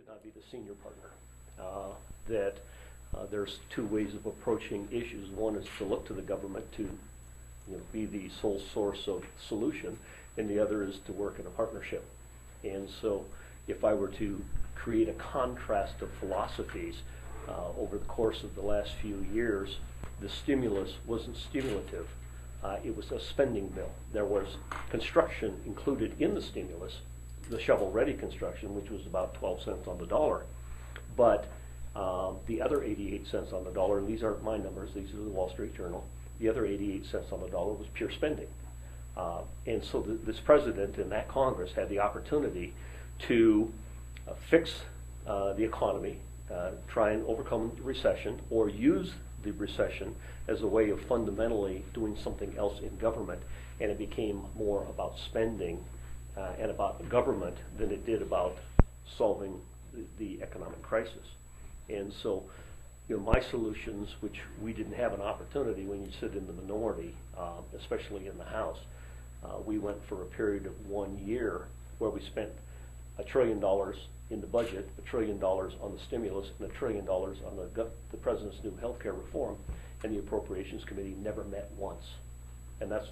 should not be the senior partner. There's two ways of approaching issues. One is to look to the government to be the sole source of solution, and the other is to work in a partnership. And so if I were to create a contrast of philosophies over the course of the last few years, the stimulus wasn't stimulative. It was a spending bill. There was construction included in the stimulus, the shovel-ready construction, which was about 12 cents on the dollar. But the other 88 cents on the dollar, and these aren't my numbers, these are the Wall Street Journal, the other 88 cents on the dollar was pure spending. And so this president and that Congress had the opportunity to fix the economy, try and overcome the recession, or use the recession as a way of fundamentally doing something else in government, and it became more about spending and about government than it did about solving the economic crisis. And so, my solutions, which we didn't have an opportunity when you sit in the minority, especially in the House, we went for a period of 1 year where we spent $1 trillion in the budget, $1 trillion on the stimulus, and $1 trillion on the president's new health care reform, and the Appropriations Committee never met once. And that's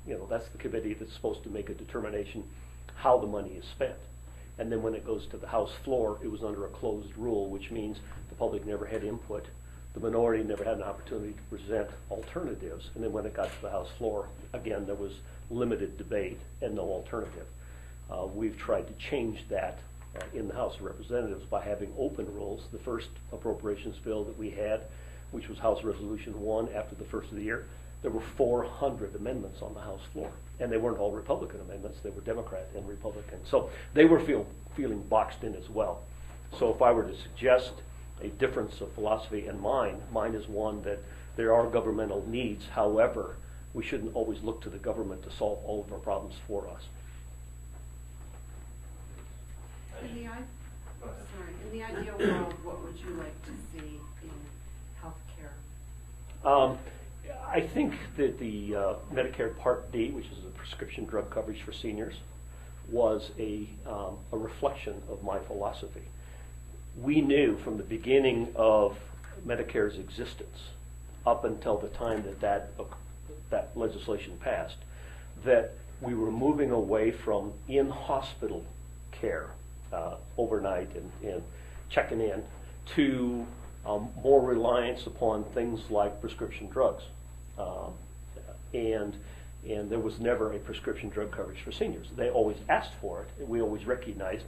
the committee that's supposed to make a determination how the money is spent. And then when it goes to the House floor, it was under a closed rule, which means the public never had input. The minority never had an opportunity to present alternatives. And then when it got to the House floor, again, there was limited debate and no alternative. We've tried to change that in the House of Representatives by having open rules. The first appropriations bill that we had, which was House Resolution 1 after the first of the year, there were 400 amendments on the House floor. And they weren't all Republican amendments, they were Democrat and Republican. So they were feeling boxed in as well. So if I were to suggest a difference of philosophy, and mine is one that there are governmental needs. However, we shouldn't always look to the government to solve all of our problems for us. In the ideal world, what would you like to see in health care? I think that the Medicare Part D, which is the prescription drug coverage for seniors, was a reflection of my philosophy. We knew from the beginning of Medicare's existence, up until the time that legislation passed, that we were moving away from in-hospital care overnight and checking in to more reliance upon things like prescription drugs. And there was never a prescription drug coverage for seniors. They always asked for it, and we always recognized,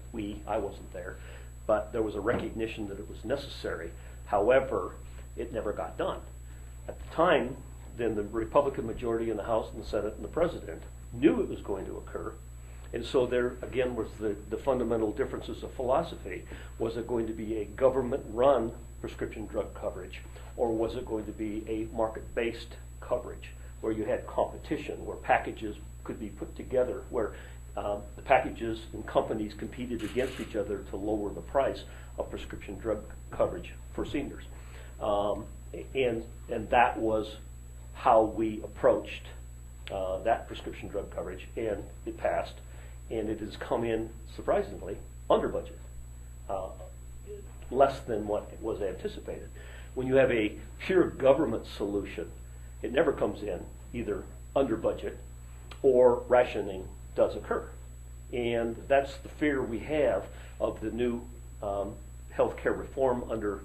I wasn't there, but there was a recognition that it was necessary. However, it never got done. At the time, then the Republican majority in the House and the Senate and the President knew it was going to occur. And so there, again, was the fundamental differences of philosophy. Was it going to be a government-run prescription drug coverage, or was it going to be a market-based coverage where you had competition, where packages could be put together, where the packages and companies competed against each other to lower the price of prescription drug coverage for seniors? And that was how we approached that prescription drug coverage, and it passed. And it has come in, surprisingly, under budget, less than what was anticipated. When you have a pure government solution, it never comes in either under budget or rationing does occur. And that's the fear we have of the new health care reform under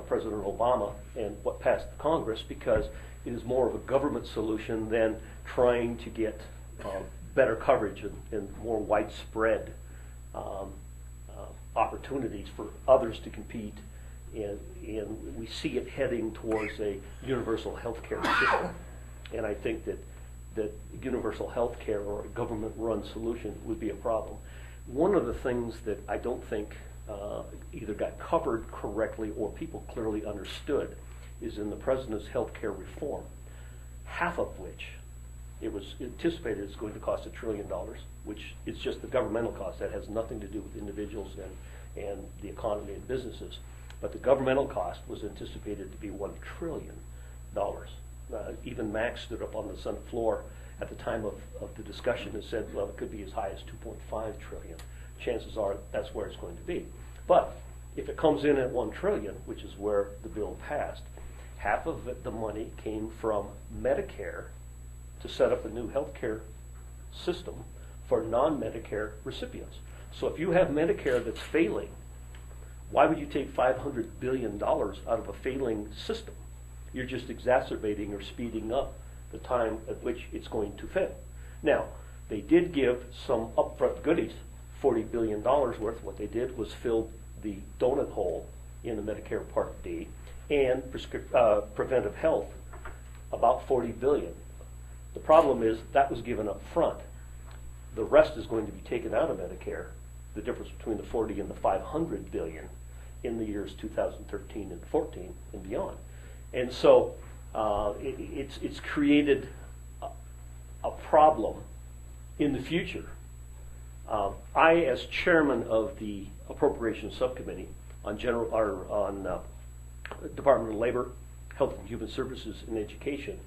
President Obama and what passed the Congress, because it is more of a government solution than trying to get better coverage and more widespread opportunities for others to compete, and we see it heading towards a universal health care system. And I think that universal health care or a government-run solution would be a problem. One of the things that I don't think either got covered correctly or people clearly understood is in the President's health care reform, half of which it was anticipated is going to cost $1 trillion, which is just the governmental cost. That has nothing to do with individuals and the economy and businesses. But the governmental cost was anticipated to be $1 trillion. Even Max stood up on the Senate floor at the time of the discussion and said, well, it could be as high as $2.5 trillion. Chances are that's where it's going to be. But if it comes in at $1 trillion, which is where the bill passed, half of it, the money came from Medicare to set up a new healthcare system for non-Medicare recipients. So if you have Medicare that's failing, why would you take $500 billion out of a failing system? You're just exacerbating or speeding up the time at which it's going to fail. Now, they did give some upfront goodies, $40 billion worth. What they did was fill the donut hole in the Medicare Part D and preventive health, about $40 billion. The problem is that was given up front. The rest is going to be taken out of Medicare, the difference between the 40 and the 500 billion in the years 2013 and 14 and beyond. And so it's created a problem in the future. I, as chairman of the Appropriations Subcommittee on Department of Labor, Health and Human Services, and Education,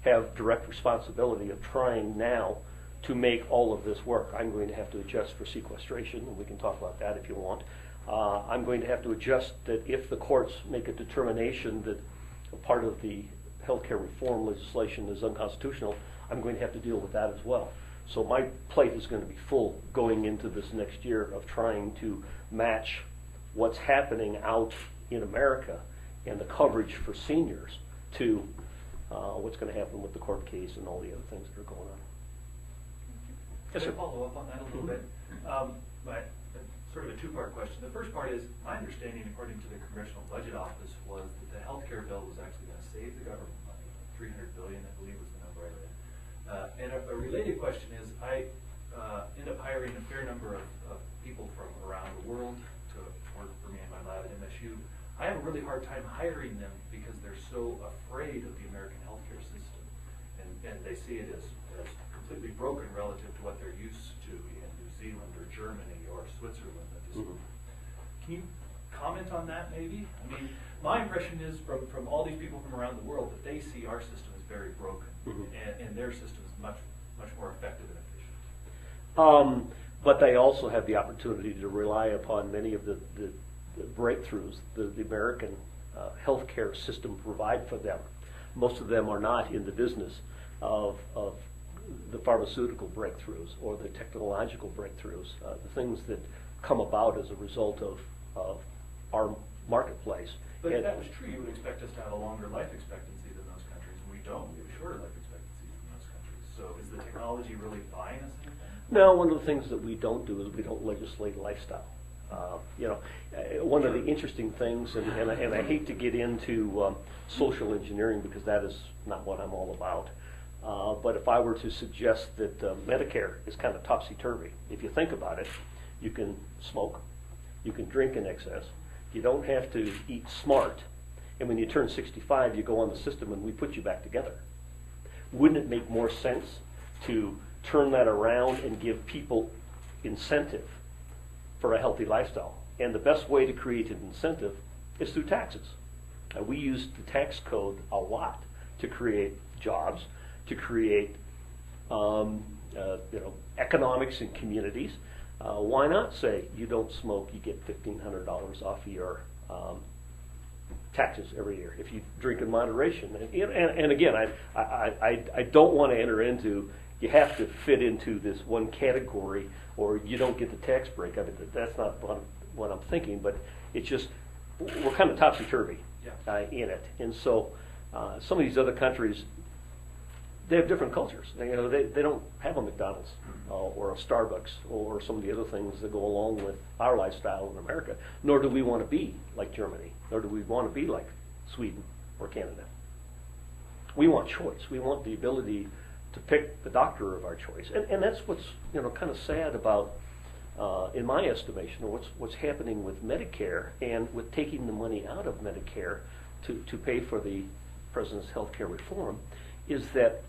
have direct responsibility of trying now to make all of this work. I'm going to have to adjust for sequestration, and we can talk about that if you want. I'm going to have to adjust that if the courts make a determination that a part of the healthcare reform legislation is unconstitutional, I'm going to have to deal with that as well. So my plate is going to be full going into this next year of trying to match what's happening out in America and the coverage for seniors to what's going to happen with the court case and all the other things that are going on. Yes, sir. Follow up on that a little bit. But sort of a two-part question. The first part is, my understanding, according to the Congressional Budget Office, was that the health care bill was actually going to save the government money. $300 billion, I believe, was the number I read. And a related question is, I end up hiring a fair number of people from around the world to work for me in my lab at MSU. I have a really hard time hiring them because they're so afraid of the American healthcare system, and they see it as completely broken relative to what they're used to in New Zealand or Germany or Switzerland. Can you comment on that, maybe? I mean, my impression is from all these people from around the world that they see our system as very broken, and their system is much more effective and efficient. But they also have the opportunity to rely upon many of the breakthroughs the American healthcare system provide for them. Most of them are not in the business of the pharmaceutical breakthroughs or the technological breakthroughs, the things that come about as a result of our marketplace. But if that was true, you would expect us to have a longer life expectancy than those countries. We don't. We have a shorter life expectancy than those countries. So is the technology really buying us anything? No, one of the things that we don't do is we don't legislate lifestyle. One of the interesting things, and I hate to get into social engineering because that is not what I'm all about, but if I were to suggest that Medicare is kind of topsy-turvy, if you think about it, you can smoke, you can drink in excess, you don't have to eat smart, and when you turn 65, you go on the system and we put you back together. Wouldn't it make more sense to turn that around and give people incentive for a healthy lifestyle? And the best way to create an incentive is through taxes. We use the tax code a lot to create jobs, to create economics in communities. Why not say you don't smoke, you get $1,500 off of your taxes every year if you drink in moderation? And again, I don't want to enter into you have to fit into this one category or you don't get the tax break. I mean, that's not what I'm thinking, but it's just we're kind of topsy-turvy in it. And so some of these other countries, they have different cultures. They don't have a McDonald's or a Starbucks or some of the other things that go along with our lifestyle in America, nor do we want to be like Germany, nor do we want to be like Sweden or Canada. We want choice. We want the ability to pick the doctor of our choice. And that's what's kind of sad about, in my estimation, or what's happening with Medicare and with taking the money out of Medicare to pay for the president's health care reform, is that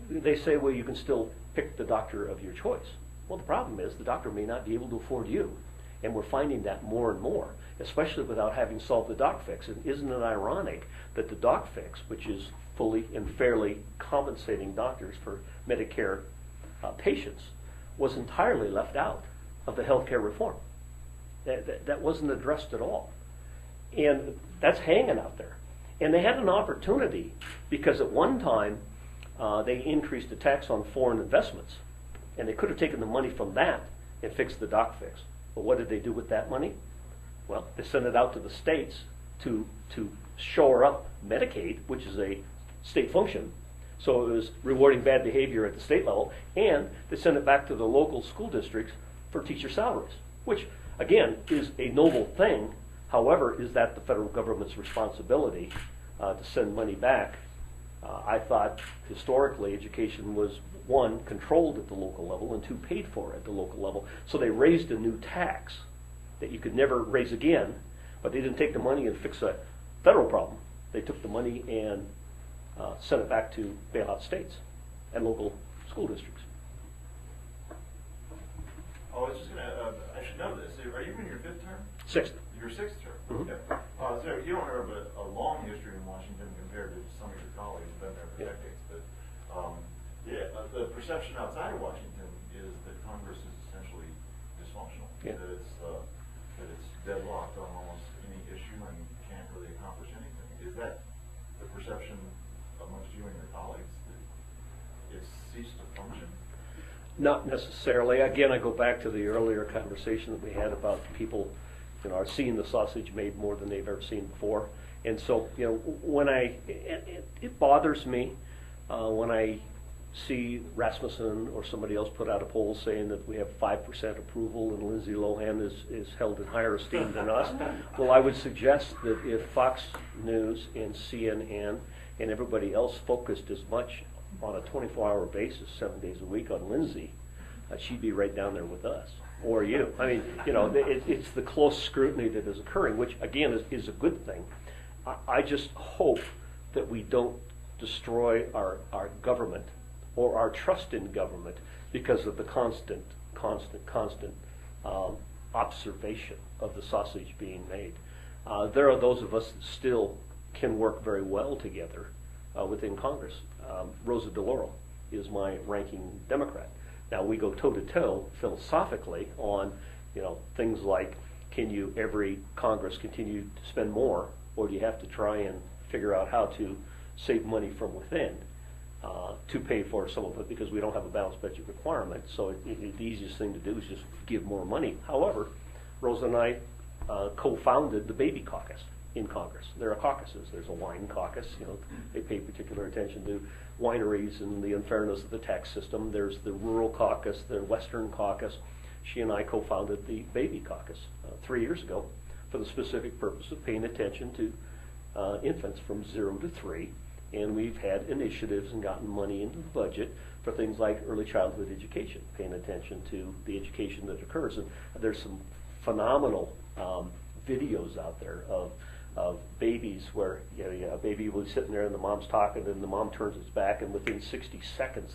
they say, well, you can still pick the doctor of your choice. Well, the problem is the doctor may not be able to afford you. And we're finding that more and more, especially without having solved the doc fix. And isn't it ironic that the doc fix, which is fully and fairly compensating doctors for Medicare patients, was entirely left out of the health care reform? That wasn't addressed at all. And that's hanging out there. And they had an opportunity because at one time they increased the tax on foreign investments. And they could have taken the money from that and fixed the dock fix. But what did they do with that money? Well, they sent it out to the states to shore up Medicaid, which is a state function. So it was rewarding bad behavior at the state level. And they sent it back to the local school districts for teacher salaries, which, again, is a noble thing. However, is that the federal government's responsibility to send money back? I thought historically education was, one, controlled at the local level, and two, paid for at the local level. So they raised a new tax that you could never raise again, but they didn't take the money and fix a federal problem. They took the money and sent it back to bailout states and local school districts. Oh, I was just going to, I should know this. Are you in your 5th term? 6th. Your 6th term? Mm-hmm. Okay. So you don't have a long history in Washington compared to some of your colleagues who've been there for decades, but the perception outside of Washington is that Congress is essentially dysfunctional, that it's deadlocked on almost any issue and can't really accomplish anything. Is that the perception amongst you and your colleagues, that it's ceased to function? Not necessarily. Again, I go back to the earlier conversation that we had about people, are seeing the sausage made more than they've ever seen before. And so, when it bothers me when I see Rasmussen or somebody else put out a poll saying that we have 5% approval and Lindsay Lohan is held in higher esteem than us. Well, I would suggest that if Fox News and CNN and everybody else focused as much on a 24-hour basis, 7 days a week on Lindsay, she'd be right down there with us, or you. I mean, it's the close scrutiny that is occurring, which again is a good thing. I just hope that we don't destroy our government or our trust in government because of the constant observation of the sausage being made. There are those of us that still can work very well together within Congress. Rosa DeLauro is my ranking Democrat. Now we go toe-to-toe philosophically on things like, can you every Congress continue to spend more, or do you have to try and figure out how to save money from within to pay for some of it, because we don't have a balanced budget requirement. So the easiest thing to do is just give more money. However, Rosa and I co-founded the Baby Caucus in Congress. There are caucuses. There's a wine caucus. They pay particular attention to wineries and the unfairness of the tax system. There's the rural caucus, the Western caucus. She and I co-founded the Baby Caucus 3 years ago for the specific purpose of paying attention to infants from 0 to 3. And we've had initiatives and gotten money into the budget for things like early childhood education, paying attention to the education that occurs. And there's some phenomenal videos out there of babies where a baby was sitting there and the mom's talking and the mom turns its back, and within 60 seconds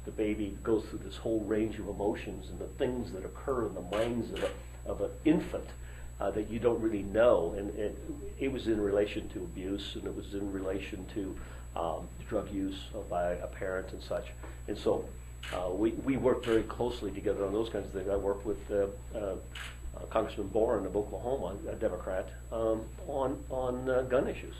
the baby goes through this whole range of emotions and the things that occur in the minds of an infant that you don't really know. And it was in relation to abuse, and it was in relation to drug use by a parent and such. And so we work very closely together on those kinds of things. I work with Congressman Boren of Oklahoma, a Democrat, on gun issues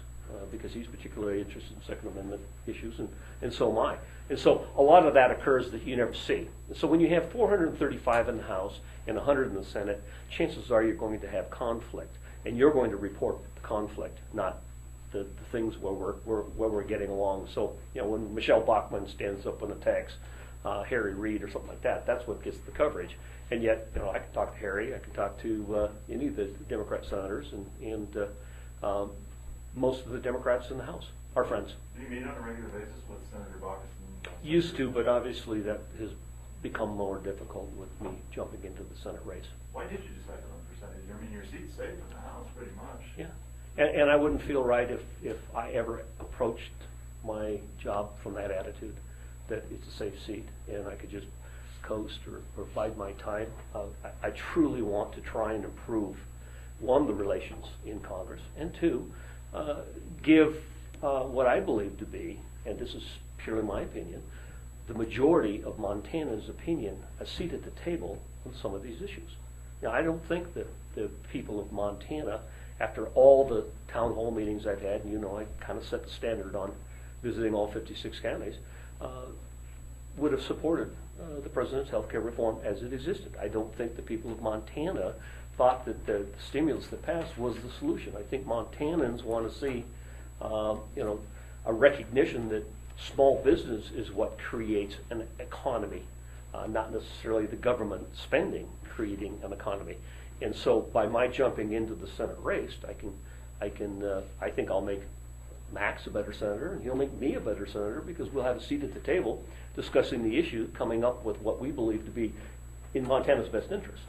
because he's particularly interested in Second Amendment issues, and so am I. And so a lot of that occurs that you never see. And so when you have 435 in the House and 100 in the Senate, chances are you're going to have conflict, and you're going to report the conflict, not the things where we're getting along. So when Michelle Bachmann stands up and attacks Harry Reid or something like that, that's what gets the coverage. And yet, I can talk to Harry, I can talk to any of the Democrat senators, and most of the Democrats in the House are friends. Do you meet on a regular basis with Senator Baucus? Used to, but obviously that has become more difficult with me jumping into the Senate race. Why did you decide to run for Senate? I mean, your seat's safe in the House, pretty much. Yeah, and I wouldn't feel right if I ever approached my job from that attitude, that it's a safe seat and I could just coast or bide my time. I truly want to try and improve, one, the relations in Congress, and two, give what I believe to be, and this is purely my opinion, the majority of Montanans' opinion, a seat at the table on some of these issues. I don't think that the people of Montana, after all the town hall meetings I've had, and I kind of set the standard on visiting all 56 counties, would have supported the president's health care reform as it existed. I don't think the people of Montana thought that the stimulus that passed was the solution. I think Montanans want to see, a recognition that small business is what creates an economy, not necessarily the government spending creating an economy. And so, by my jumping into the Senate race, I think I'll make Max a better senator, and he'll make me a better senator, because we'll have a seat at the table discussing the issue, coming up with what we believe to be in Montana's best interest,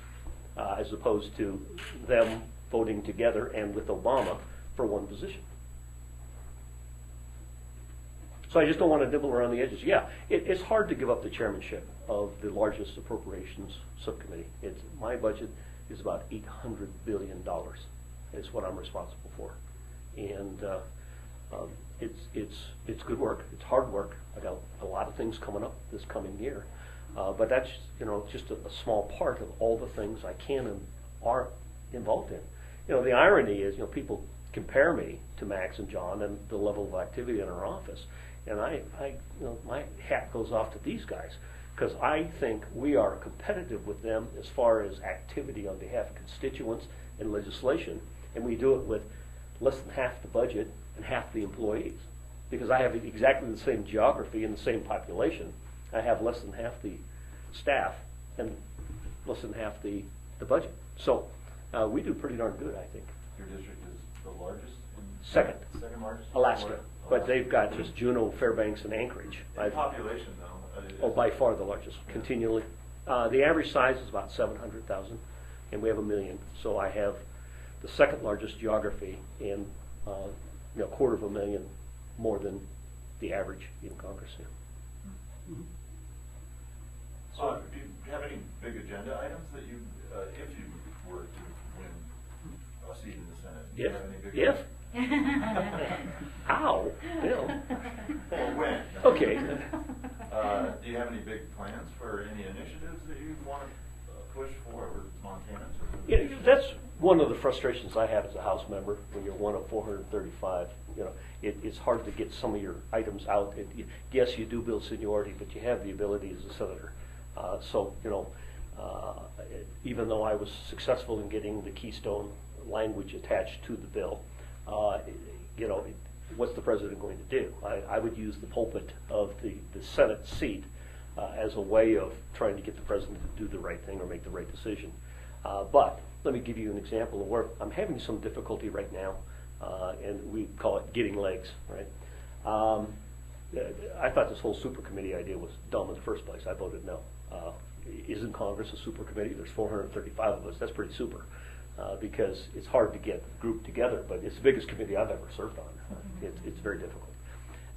as opposed to them voting together and with Obama for one position. So I just don't want to nibble around the edges. Yeah, it's hard to give up the chairmanship of the largest appropriations subcommittee. My budget is about $800 billion. Is what I'm responsible for, and it's good work. It's hard work. I got a lot of things coming up this coming year, but that's just a small part of all the things I can and are involved in. The irony is, people compare me to Max and John and the level of activity in our office. And my hat goes off to these guys, because I think we are competitive with them as far as activity on behalf of constituents and legislation, and we do it with less than half the budget and half the employees. Because I have exactly the same geography and the same population, I have less than half the staff and less than half the budget. So we do pretty darn good, I think. Your district is the largest? Second. Second largest? Alaska. But they've got just Juneau, Fairbanks, and Anchorage. In population, though? By far the largest, continually. The average size is about 700,000, and we have 1 million. So I have the second largest geography, and a quarter of a million more than the average in Congress. Yeah. Mm-hmm. So do you have any big agenda items that you, if you were to win a seat in the Senate? Do you have any big How? Or when? Okay. Do you have any big plans for any initiatives that you want to push for Montanans? That's one of the frustrations I have as a House member when you're one of 435. It's hard to get some of your items out. Yes, you do build seniority, but you have the ability as a senator. Even though I was successful in getting the Keystone language attached to the bill, what's the president going to do? I would use the pulpit of the Senate seat as a way of trying to get the president to do the right thing or make the right decision. But let me give you an example of where I'm having some difficulty right now, and we call it getting legs, right? I thought this whole super committee idea was dumb in the first place. I voted no. Isn't Congress a super committee? There's 435 of us. That's pretty super. Because it's hard to get the group together, but it's the biggest committee I've ever served on. It's very difficult.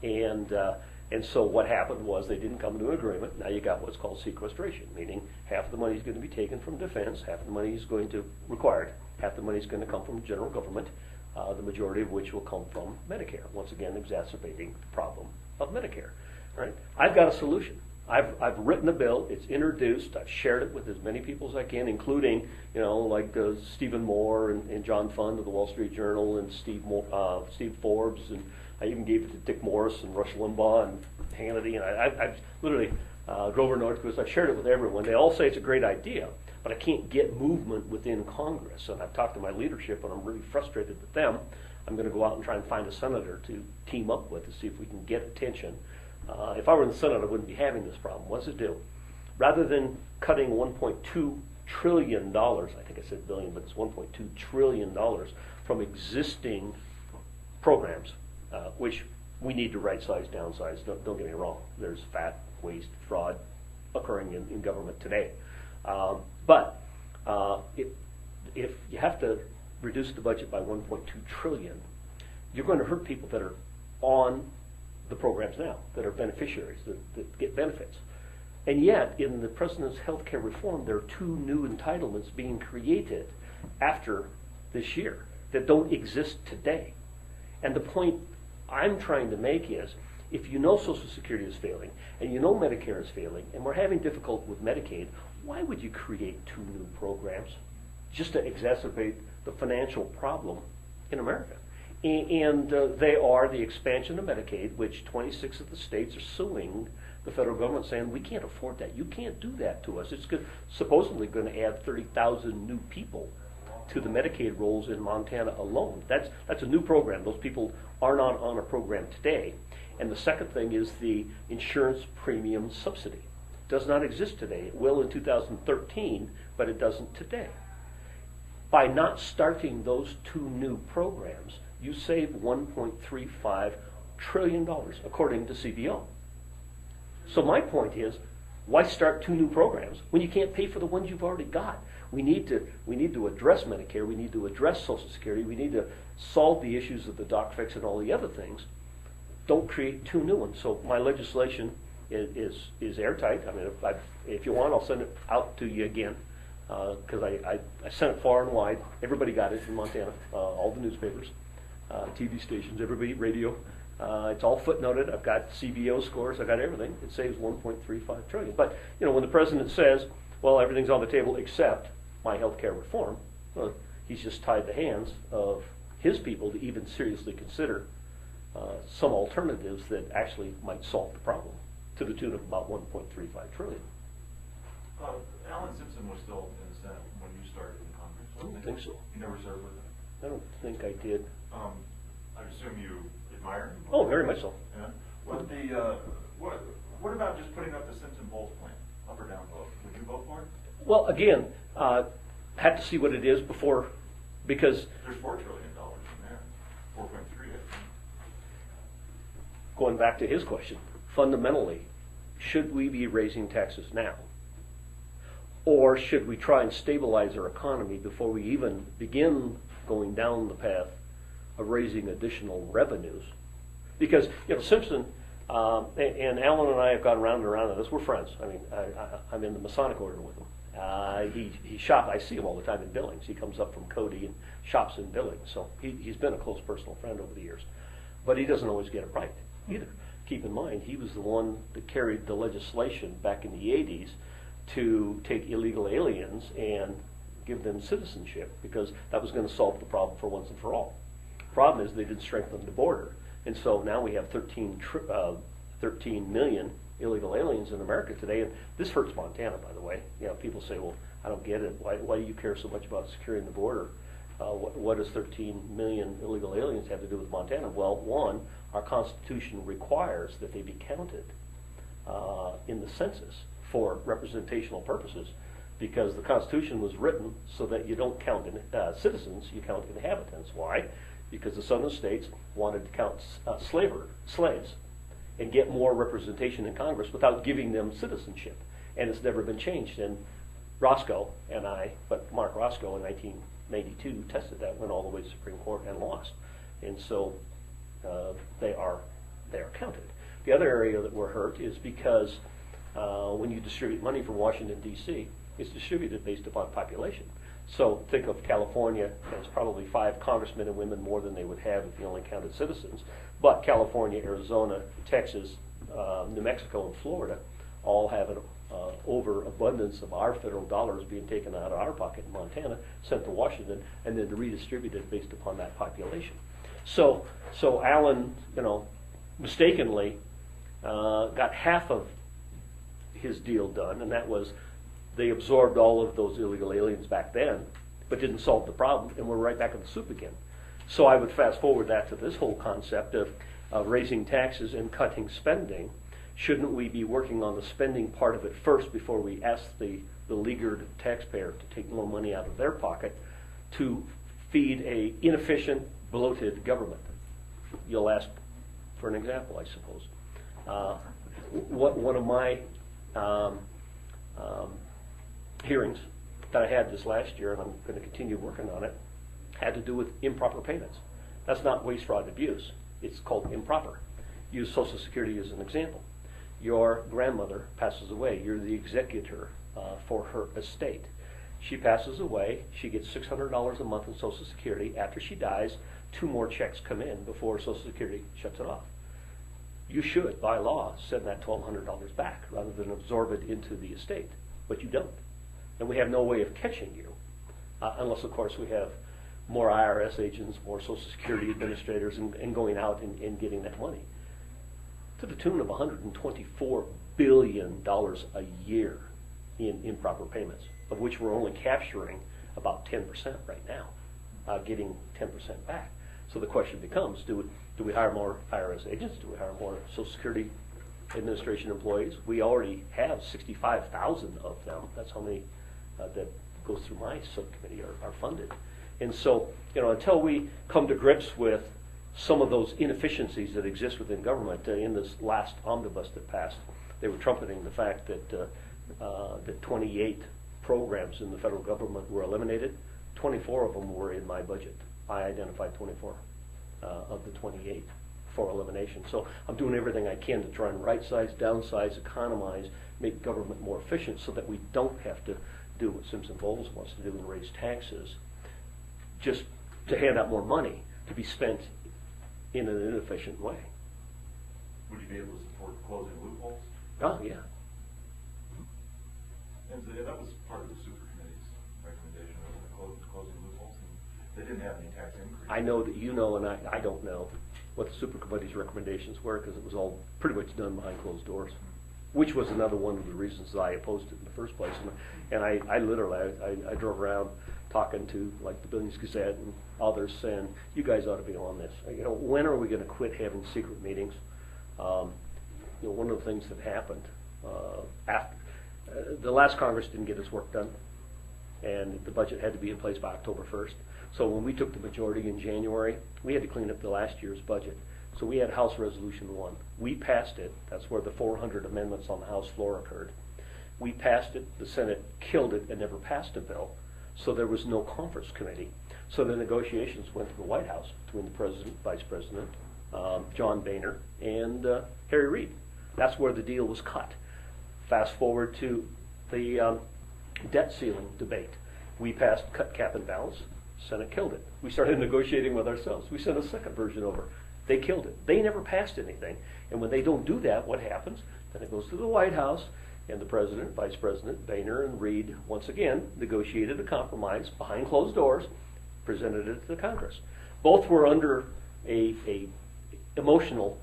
And so what happened was they didn't come to an agreement. Now you got what's called sequestration, meaning half of the money is going to be taken from defense, half of the money is going to required, half the money is going to come from general government, the majority of which will come from Medicare, once again exacerbating the problem of Medicare. Right? I've got a solution. I've written a bill. It's introduced. I've shared it with as many people as I can, including like Stephen Moore and John Fund of the Wall Street Journal and Steve Forbes, and I even gave it to Dick Morris and Rush Limbaugh and Hannity, and I've literally Grover Norquist. I've shared it with everyone. They all say it's a great idea, but I can't get movement within Congress. And I've talked to my leadership, and I'm really frustrated with them. I'm going to go out and try and find a senator to team up with to see if we can get attention. If I were in the Senate, I wouldn't be having this problem. What does it do? Rather than cutting $1.2 trillion, I think I said billion, but it's $1.2 trillion from existing programs, which we need to right-size, downsize. Don't get me wrong. There's fat, waste, fraud occurring in government today. But if you have to reduce the budget by $1.2 trillion, you're going to hurt people that are on the programs now, that are beneficiaries, that get benefits. And yet, in the President's health care reform, there are 2 new entitlements being created after this year that don't exist today. And the point I'm trying to make is, if you know Social Security is failing, and you know Medicare is failing, and we're having difficulty with Medicaid, why would you create 2 new programs? just to exacerbate the financial problem in America. And they are the expansion of Medicaid, which 26 of the states are suing the federal government saying, we can't afford that. You can't do that to us. It's supposedly going to add 30,000 new people to the Medicaid rolls in Montana alone. That's a new program. Those people are not on a program today. And the second thing is the insurance premium subsidy. It does not exist today. It will in 2013, but it doesn't today. By not starting those two new programs, you save $1.35 trillion, according to CBO. So my point is, why start two new programs when you can't pay for the ones you've already got? We need to address Medicare. We need to address Social Security. We need to solve the issues of the doc fix and all the other things. Don't create two new ones. So my legislation is airtight. I mean, if you want, I'll send it out to you again, because I sent it far and wide. Everybody got it in Montana, all the newspapers, TV stations, everybody, radio. It's all footnoted. I've got CBO scores. I've got everything. It saves $1.35 trillion. But when the president says, well, everything's on the table except my health care reform, well, he's just tied the hands of his people to even seriously consider some alternatives that actually might solve the problem to the tune of about $1.35 trillion. Alan Simpson was still in the Senate when you started in Congress, I don't wasn't think he? so. You never served with him? I don't think I did. I assume you admire him? Oh, very much so. Yeah. What about just putting up the Simpson Bolts plan, up or down vote? Would you vote for it? Well, again, had to see what it is before, because There's $4 trillion in there, 4.3, I think. going back to his question, fundamentally, should we be raising taxes now? Or should we try and stabilize our economy before we even begin going down the path of raising additional revenues? Because, Simpson, and Alan and I have gone round and around on this. We're friends. I mean, I'm in the Masonic order with him. He shop. I see him all the time in Billings. He comes up from Cody and shops in Billings. So he's been a close personal friend over the years. But he doesn't always get it right either. Keep in mind, he was the one that carried the legislation back in the 80s to take illegal aliens and give them citizenship, because that was going to solve the problem for once and for all. The problem is they didn't strengthen the border. And so now we have 13 million illegal aliens in America today, and this hurts Montana, by the way. People say, well, I don't get it. Why do you care so much about securing the border? What does 13 million illegal aliens have to do with Montana? Well, one, our Constitution requires that they be counted in the census for representational purposes, because the Constitution was written so that you don't count citizens, you count inhabitants. Why? Because the southern states wanted to count slaves and get more representation in Congress without giving them citizenship. And it's never been changed. And Roscoe and Mark Roscoe in 1992 tested that, went all the way to the Supreme Court and lost. And so they are counted. The other area that we're hurt is because when you distribute money from Washington, D.C., it's distributed based upon population. So think of California as probably 5 congressmen and women more than they would have if you only counted citizens. But California, Arizona, Texas, New Mexico, and Florida all have an overabundance of our federal dollars being taken out of our pocket in Montana, sent to Washington, and then redistributed based upon that population. So Alan, mistakenly got half of his deal done, and that was they absorbed all of those illegal aliens back then, but didn't solve the problem, and we're right back in the soup again. So I would fast forward that to this whole concept of raising taxes and cutting spending. Shouldn't we be working on the spending part of it first before we ask the beleaguered taxpayer to take more money out of their pocket to feed a inefficient, bloated government? You'll ask for an example, I suppose. One of my hearings that I had this last year, and I'm going to continue working on it, had to do with improper payments. That's not waste, fraud, abuse. It's called improper. Use Social Security as an example. Your grandmother passes away. You're the executor for her estate. She passes away. She gets $600 a month in Social Security. After she dies, 2 more checks come in before Social Security shuts it off. You should, by law, send that $1,200 back rather than absorb it into the estate, but you don't. And we have no way of catching you unless, of course, we have more IRS agents, more Social Security administrators, and going out and getting that money. To the tune of $124 billion a year in improper payments, of which we're only capturing about 10% right now, getting 10% back. So the question becomes, do we hire more IRS agents? Do we hire more Social Security Administration employees? We already have 65,000 of them. That's how many that goes through my subcommittee are funded. And so, until we come to grips with some of those inefficiencies that exist within government, in this last omnibus that passed, they were trumpeting the fact that that 28 programs in the federal government were eliminated. 24 of them were in my budget. I identified 24 of the 28 for elimination. So I'm doing everything I can to try and right-size, downsize, economize, make government more efficient so that we don't have to do what Simpson Bowles wants to do and raise taxes just to hand out more money to be spent in an inefficient way. Would you be able to support closing loopholes? Oh, yeah. And that was part of the super committee's recommendation, was closing loopholes, and they didn't have any tax increase. I know that you know, and I don't know what the super committee's recommendations were, because it was all pretty much done behind closed doors, which was another one of the reasons that I opposed it in the first place. And I literally drove around talking to, like, the Billings Gazette and others, saying, you guys ought to be on this. When are we going to quit having secret meetings? One of the things that happened after the last Congress didn't get its work done, and the budget had to be in place by October 1st. So when we took the majority in January, we had to clean up the last year's budget. So we had House Resolution 1. We passed it. That's where the 400 amendments on the House floor occurred. We passed it. The Senate killed it and never passed a bill. So there was no conference committee. So the negotiations went to the White House between the President, Vice President, John Boehner, and Harry Reid. That's where the deal was cut. Fast forward to the debt ceiling debate. We passed cut, cap, and balance. Senate killed it. We started negotiating with ourselves. We sent a second version over. They killed it. They never passed anything. And when they don't do that, what happens? Then it goes to the White House, and the President, Vice President, Boehner, and Reid, once again, negotiated a compromise behind closed doors, presented it to the Congress. Both were under a emotional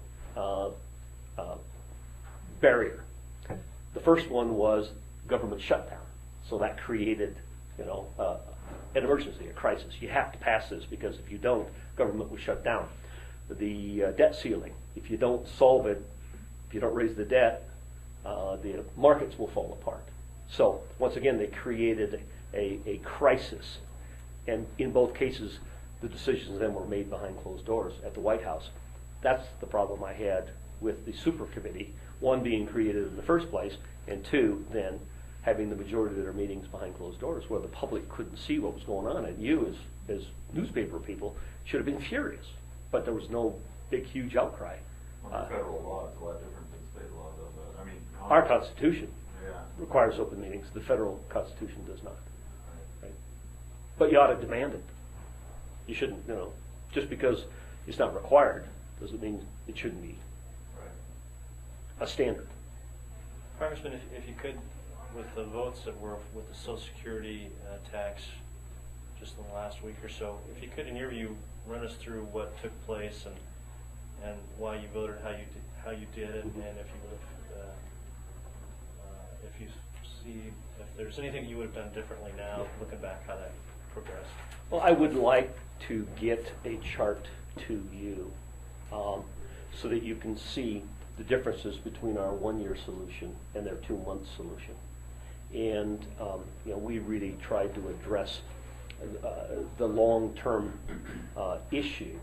barrier. The first one was government shutdown. So that created, an emergency, a crisis. You have to pass this, because if you don't, government will shut down. The debt ceiling, if you don't solve it, if you don't raise the debt, the markets will fall apart. So once again, they created a crisis. And in both cases, the decisions then were made behind closed doors at the White House. That's the problem I had with the super committee, one being created in the first place, and two, then having the majority of their meetings behind closed doors where the public couldn't see what was going on. And you, as newspaper people, should have been furious. But there was no big, huge outcry. Well, federal law is a lot different than state law, though. Our Constitution yeah. requires open meetings. The federal Constitution does not. Right? But you ought to demand it. You shouldn't, just because it's not required doesn't mean it shouldn't be a standard. Congressman, if you could, with the votes that were with the Social Security tax just in the last week or so, if you could, in your view, run us through what took place and why you voted how you did it, Mm-hmm. and if you would have, if you see if there's anything you would have done differently now, looking back, how that progressed. Well, I would like to get a chart to you so that you can see the differences between our one-year solution and their 2-month solution. And we really tried to address the long-term issue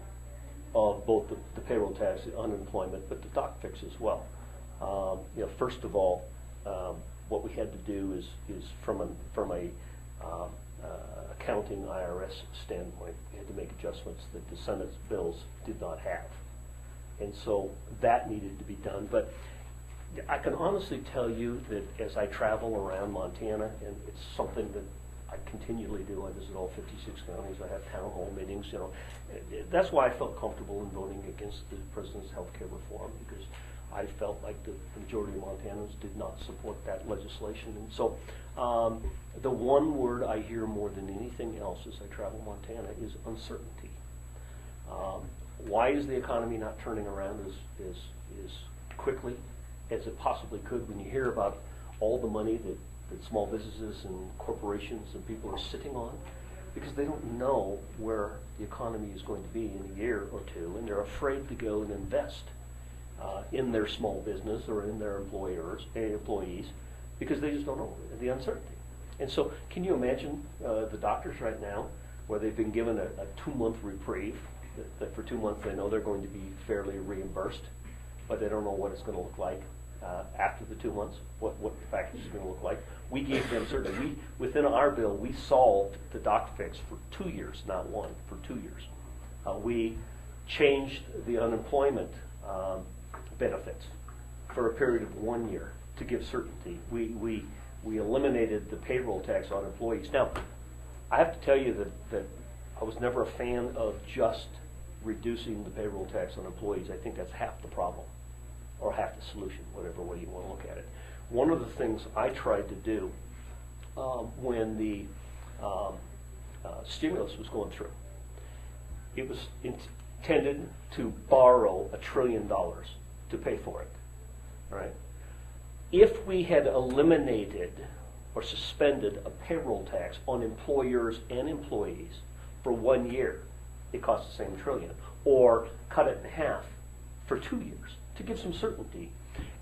of both the payroll tax, the unemployment, but the doc fix as well. First of all, what we had to do is from a accounting IRS standpoint, we had to make adjustments that the Senate's bills did not have. And so that needed to be done. But I can honestly tell you that as I travel around Montana, and it's something that I continually do, I visit all 56 counties, I have town hall meetings, that's why I felt comfortable in voting against the President's health care reform, because I felt like the majority of Montanans did not support that legislation. And so the one word I hear more than anything else as I travel Montana is uncertainty. Why is the economy not turning around as quickly as it possibly could when you hear about all the money that small businesses and corporations and people are sitting on? Because they don't know where the economy is going to be in a year or two, and they're afraid to go and invest in their small business or in their employees, because they just don't know the uncertainty. And so, can you imagine the doctors right now, where they've been given a 2-month reprieve, that for 2 months they know they're going to be fairly reimbursed, but they don't know what it's going to look like after the 2 months, what the package is going to look like. We gave them certainly, within our bill, we solved the doc fix for 2 years, not one, for 2 years. We changed the unemployment benefits for a period of 1 year to give certainty. We eliminated the payroll tax on employees. Now, I have to tell you that I was never a fan of just reducing the payroll tax on employees. I think that's half the problem, or half the solution, whatever way you want to look at it. One of the things I tried to do when the stimulus was going through, it was intended to borrow $1 trillion to pay for it, right? If we had eliminated or suspended a payroll tax on employers and employees for 1 year, it costs the same $1 trillion, or cut it in half for 2 years to give some certainty.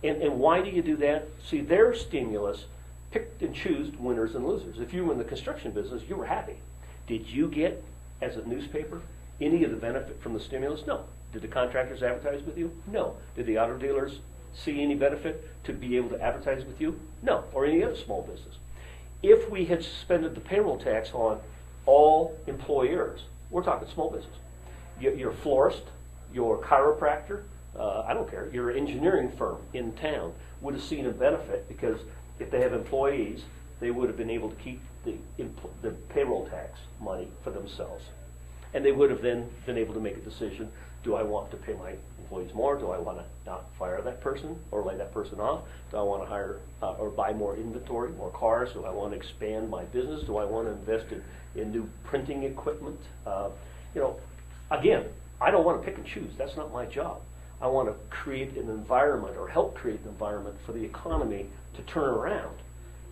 And why do you do that? See, their stimulus picked and chose winners and losers. If you were in the construction business, you were happy. Did you get, as a newspaper, any of the benefit from the stimulus? No. Did the contractors advertise with you? No. Did the auto dealers see any benefit to be able to advertise with you? No. Or any other small business. If we had suspended the payroll tax on all employers, we're talking small business, your florist, your chiropractor, I don't care, your engineering firm in town would have seen a benefit, because if they have employees, they would have been able to keep the payroll tax money for themselves. And they would have then been able to make a decision: do I want to pay my employees more? Do I want to not fire that person or lay that person off? Do I want to hire or buy more inventory, more cars? Do I want to expand my business? Do I want to invest in new printing equipment? Again, I don't want to pick and choose. That's not my job. I want to create an environment, or help create an environment, for the economy to turn around.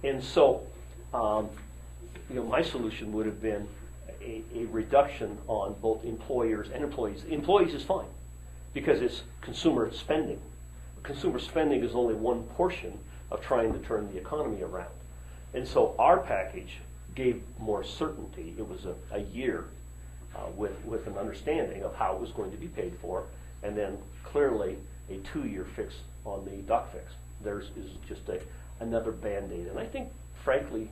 And so, my solution would have been a reduction on both employers and employees. Employees is fine, because it's consumer spending. Consumer spending is only one portion of trying to turn the economy around. And so our package gave more certainty. It was a year with an understanding of how it was going to be paid for, and then clearly a 2-year fix on the doc fix. Theirs is just another Band-Aid. And I think, frankly,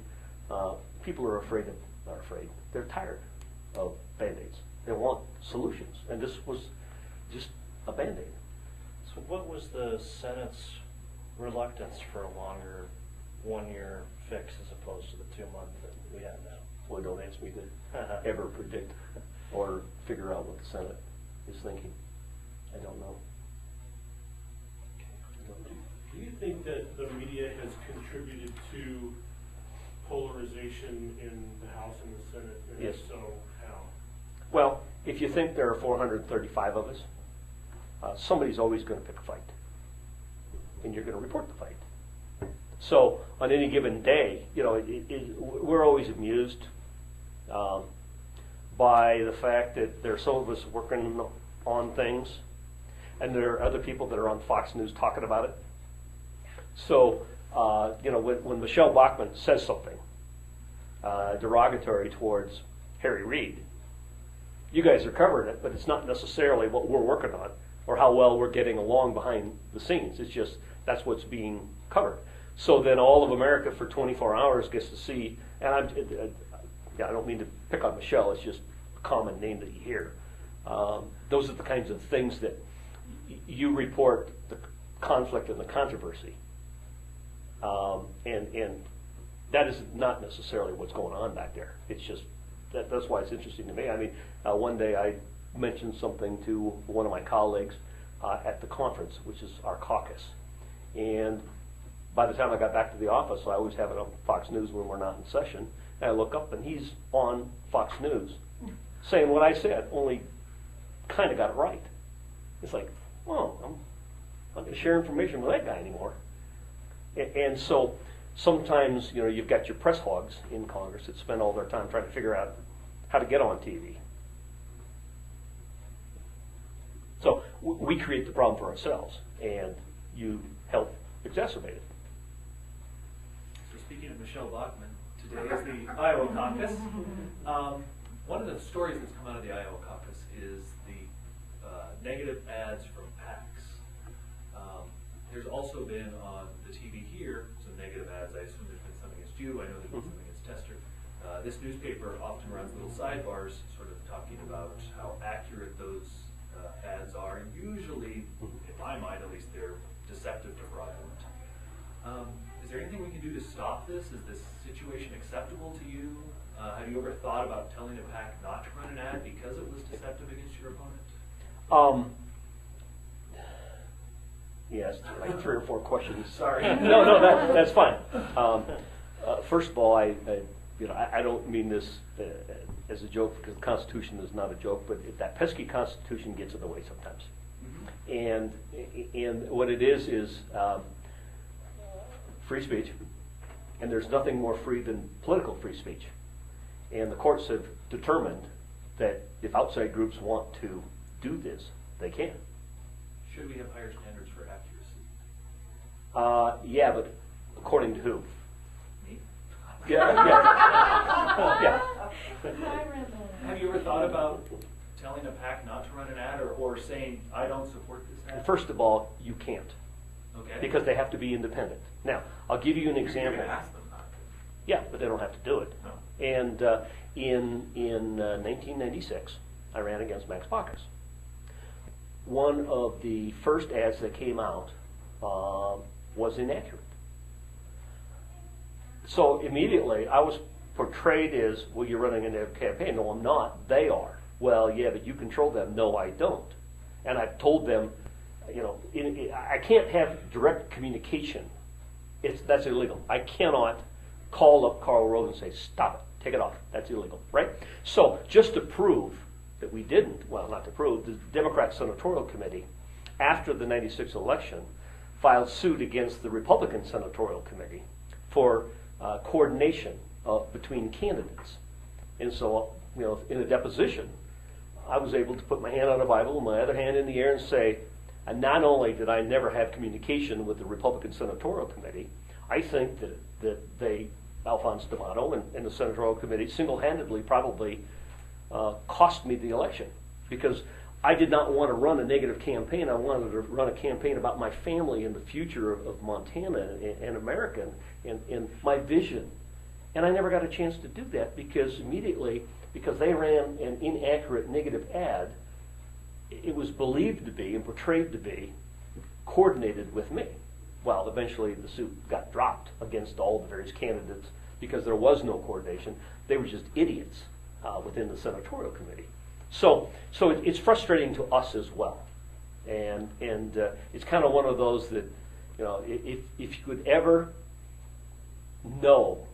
people are they're tired of Band-Aids. They want solutions, and this was just a Band-Aid. So what was the Senate's reluctance for a longer 1-year fix as opposed to the 2-month that we have now? Well, don't ask me to ever predict or figure out what the Senate is thinking. I don't know. Do you think that the media has contributed to polarization in the House and the Senate? And Yes. If so, how? Well, if you think there are 435 of us, somebody's always going to pick a fight, and you're going to report the fight. So on any given day, we're always amused by the fact that there are some of us working on things, and there are other people that are on Fox News talking about it. So, when Michelle Bachmann says something derogatory towards Harry Reid, you guys are covering it, but it's not necessarily what we're working on or how well we're getting along behind the scenes. It's just that's what's being covered. So then all of America for 24 hours gets to see, and I don't mean to pick on Michelle, it's just a common name that you hear. Those are the kinds of things that you report, the conflict and the controversy. And that is not necessarily what's going on back there. It's just, that's why it's interesting to me. I mean, one day I mentioned something to one of my colleagues at the conference, which is our caucus. And by the time I got back to the office, I always have it on Fox News when we're not in session, and I look up and he's on Fox News saying what I said, only kind of got it right. It's like, well, I'm not going to share information with that guy anymore. And so sometimes, you know, you've got your press hogs in Congress that spend all their time trying to figure out how to get on TV. So we create the problem for ourselves, and you help exacerbate it. So speaking of Michelle Bachmann, today is the Iowa caucus. One of the stories that's come out of the Iowa caucus is the negative ads from PACs. There's also been on the TV here some negative ads. I assume there's been some against you. I know there's been some against Tester. This newspaper often runs little sidebars sort of talking about how accurate those ads are. And usually, in my mind at least, they're deceptive to fraudulent. Is there anything we can do to stop this? Is this situation acceptable to you? Have you ever thought about telling a PAC not to run an ad because it was deceptive against your opponent? Yes, like 3 or 4 questions. Sorry. No, that's fine. First of all, I don't mean this as a joke, because the Constitution is not a joke, but that pesky Constitution gets in the way sometimes. And what it is free speech, and there's nothing more free than political free speech. And the courts have determined that if outside groups want to do this, they can. Should we have higher standards for accuracy? Yeah, but according to who? Me? Yeah. Have you ever thought about telling a PAC not to run an ad, or saying, I don't support this ad? First of all, you can't. Okay. Because they have to be independent. Now, I'll give you an example. You can ask them not to. Yeah, but they don't have to do it. No. And in 1996, I ran against Max Baucus. One of the first ads that came out was inaccurate. So immediately I was portrayed as, well, you're running a campaign. No, I'm not. They are. Well, yeah, but you control them. No, I don't. And I've told them, you know, I can't have direct communication. That's illegal. I cannot call up Karl Rove and say, stop it, take it off. That's illegal, right? So just to prove that we didn't, well, not to prove, the Democrat Senatorial Committee, after the 96 election, filed suit against the Republican Senatorial Committee for coordination between candidates. And so, you know, in a deposition, I was able to put my hand on a Bible and my other hand in the air and say, and not only did I never have communication with the Republican Senatorial Committee, I think that they, Alphonse D'Amato and the Senatorial Committee, single-handedly probably cost me the election, because I did not want to run a negative campaign. I wanted to run a campaign about my family and the future of Montana and America and my vision. And I never got a chance to do that because immediately, because they ran an inaccurate negative ad, it was believed to be and portrayed to be coordinated with me. Well, eventually the suit got dropped against all the various candidates because there was no coordination. They were just idiots within the Senatorial Committee. So it's frustrating to us as well. And it's kind of one of those that, you know, if you could ever know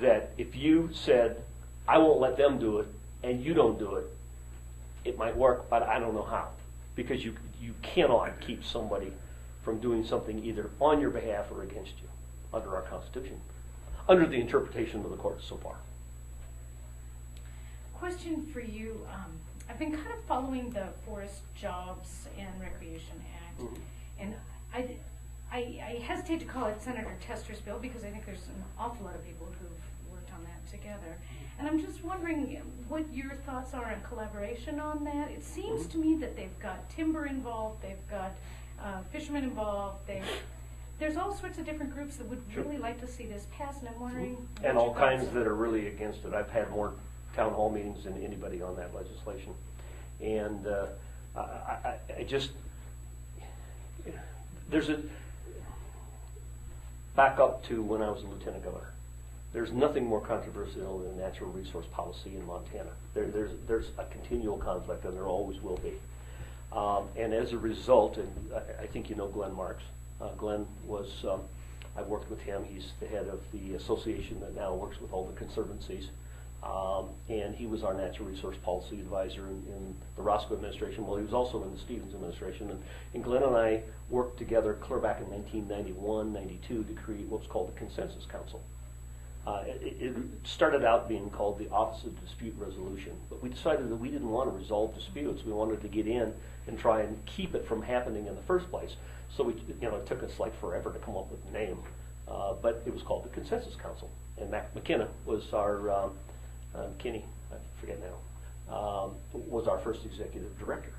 that if you said, I won't let them do it, and you don't do it, it might work, but I don't know how. Because you cannot keep somebody from doing something either on your behalf or against you under our Constitution, under the interpretation of the courts so far. Question for you. I've been kind of following the Forest Jobs and Recreation Act, and I hesitate to call it Senator Tester's bill because I think there's an awful lot of people who've worked on that together. And I'm just wondering what your thoughts are on collaboration on that. It seems to me that they've got timber involved, they've got fishermen involved, there's all sorts of different groups that would really like to see this pass, and I'm wondering. And all kinds that are really against it. I've had more town hall meetings than anybody on that legislation. And I just, there's a, back up to when I was a lieutenant governor. There's nothing more controversial than natural resource policy in Montana. There's a continual conflict, and there always will be. And as a result, and I think you know Glenn Marks. Glenn was, I worked with him. He's the head of the association that now works with all the conservancies. And he was our natural resource policy advisor in the Roscoe administration. Well, he was also in the Stevens administration. And Glenn and I worked together clear back in 1991, 92 to create what was called the Consensus Council. It started out being called the Office of Dispute Resolution, but we decided that we didn't want to resolve disputes. We wanted to get in and try and keep it from happening in the first place. So it took us like forever to come up with a name, but it was called the Consensus Council. And Mac McKenna was our Kinney, I forget now, was our first executive director.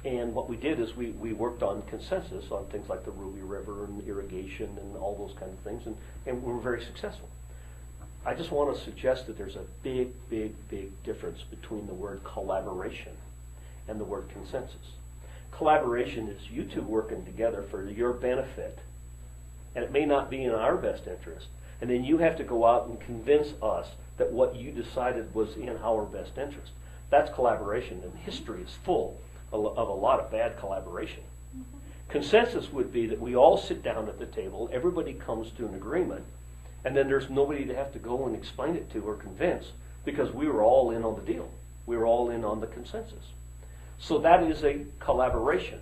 And what we did is we worked on consensus on things like the Ruby River and irrigation and all those kind of things, and we were very successful. I just want to suggest that there's a big, big, big difference between the word collaboration and the word consensus. Collaboration is you two working together for your benefit, and it may not be in our best interest, and then you have to go out and convince us that what you decided was in our best interest. That's collaboration, and history is full of a lot of bad collaboration. Consensus would be that we all sit down at the table, everybody comes to an agreement, and then there's nobody to have to go and explain it to or convince, because we were all in on the deal. We were all in on the consensus. So that is a collaboration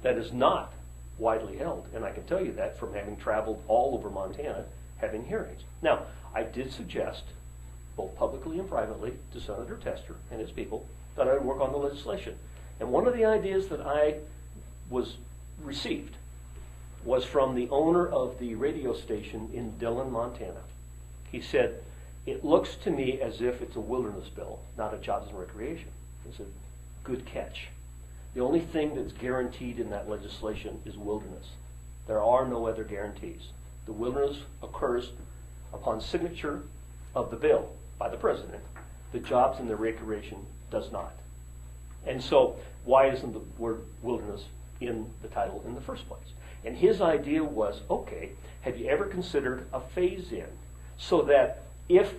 that is not widely held, and I can tell you that from having traveled all over Montana having hearings. Now, I did suggest, both publicly and privately, to Senator Tester and his people, that I would work on the legislation. And one of the ideas that I received was from the owner of the radio station in Dillon, Montana. He said, "It looks to me as if it's a wilderness bill, not a jobs and recreation." It's a good catch. The only thing that's guaranteed in that legislation is wilderness. There are no other guarantees. The wilderness occurs upon signature of the bill by the president. The jobs and the recreation does not. And so why isn't the word wilderness in the title in the first place? And his idea was, okay, have you ever considered a phase-in so that if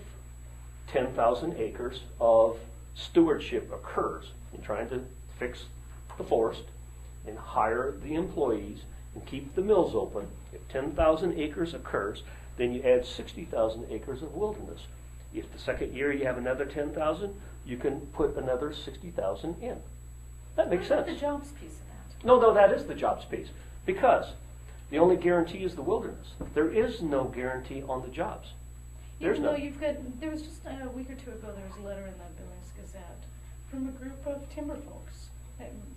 10,000 acres of stewardship occurs in trying to fix the forest and hire the employees and keep the mills open, if 10,000 acres occurs, then you add 60,000 acres of wilderness. If the second year you have another 10,000, you can put another 60,000 in. That makes sense. What about the jobs piece of that? No, that is the jobs piece. Because the only guarantee is the wilderness. There is no guarantee on the jobs. There's Even though none. there was just a week or two ago, there was a letter in the Billings Gazette from a group of timber folks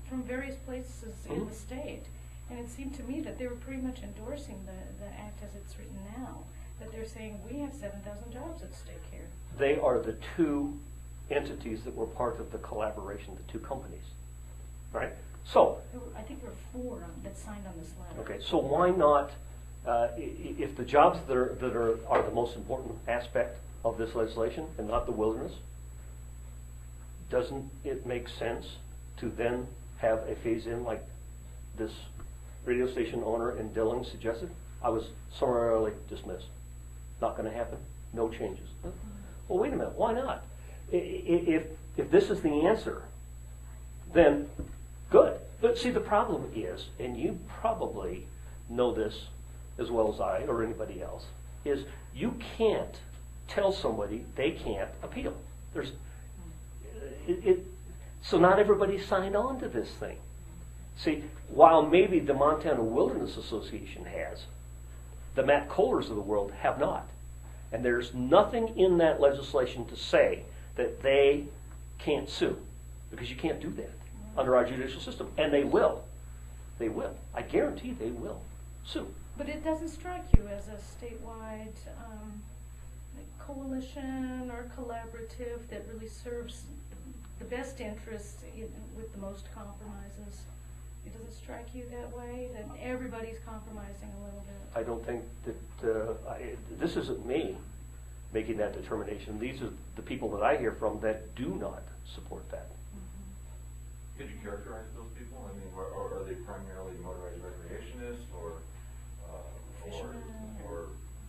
from various places in the state. And it seemed to me that they were pretty much endorsing the act as it's written now. That they're saying, we have 7,000 jobs at stake here. They are the two entities that were part of the collaboration, the two companies. Right? So, I think there were 4 that signed on this letter. okay, so why not, if the jobs that are the most important aspect of this legislation and not the wilderness, doesn't it make sense to then have a phase-in like this radio station owner in Dillon suggested? I was summarily dismissed. Not going to happen. No changes. Well, wait a minute. Why not? If this is the answer, then good. But see, the problem is, and you probably know this as well as I or anybody else, is you can't tell somebody they can't appeal. So not everybody signed on to this thing. See, while maybe the Montana Wilderness Association has, the Matt Kohlers of the world have not. And there's nothing in that legislation to say that they can't sue, because you can't do that under our judicial system. And they will. They will. I guarantee they will sue. But it doesn't strike you as a statewide coalition or collaborative that really serves the best interests with the most compromises? It doesn't strike you that way, that everybody's compromising a little bit? I don't think that this isn't me making that determination. These are the people that I hear from that do not support that. Could you characterize those people? I mean, are they primarily motorized recreationists or